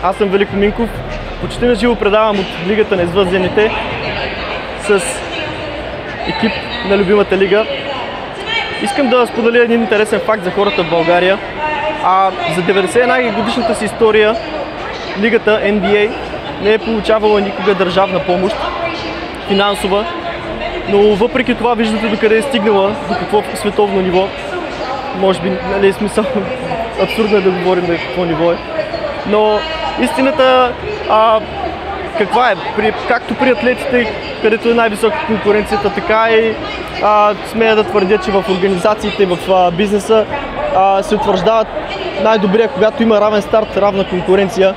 Аз съм Велико Минков. Почти на живо предавам от Лигата на извънземните с екип на любимата лига. Искам да споделя един интересен факт за хората в България. За 91 годишната си история лигата NBA не е получавала никога държавна помощ, финансова, но въпреки това виждате докъде е стигнала, до какво световно ниво. Може би, нали, смисъл, абсурдно е да говорим на какво ниво е. Но истината каква е? Както при атлетите, където е най-висока конкуренцията, така и смея да твърдя, че в организациите и в бизнеса се утвърждават най-добрия, когато има равен старт, равна конкуренция.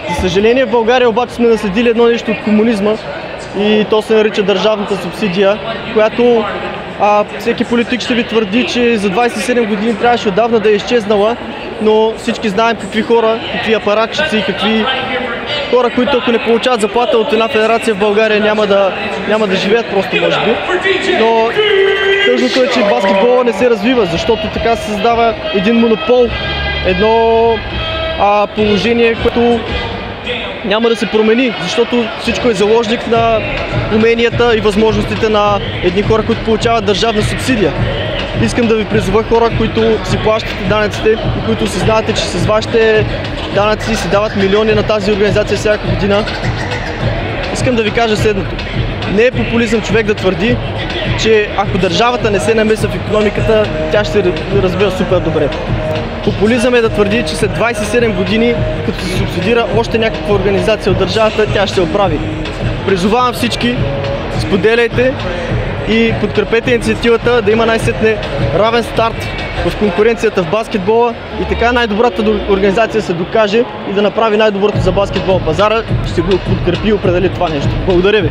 За съжаление в България обаче сме наследили едно нещо от комунизма и то се нарича държавната субсидия, която всеки политик ще ви твърди, че за 27 години трябваше отдавна да е изчезнала, но всички знаем какви хора, какви апаратчици и какви хора, които ако не получават заплата от една федерация в България няма да живеят просто, може би. Но тъжното е, че баскетбола не се развива, защото така се създава един монопол, едно положение, което няма да се промени, защото всичко е заложник на уменията и възможностите на едни хора, които получават държавна субсидия. Искам да ви призова хора, които си плащате данъците и които си знаете, че с вашите данъци си дават милиони на тази организация всяка година. Искам да ви кажа следното. Не е популизъм човек да твърди, че ако държавата не се намеса в икономиката, тя ще се развива супер добре. Популизъм е да твърди, че след 27 години, като се субсидира още някаква организация от държавата, тя ще се оправи. Призовавам всички, споделяйте и подкрепете инициативата да има най-сетне равен старт в конкуренцията в баскетбола и така най-добрата организация се докаже и да направи най-доброто за баскетбол пазара. Ще го подкрепи и определи това нещо. Благодаря ви!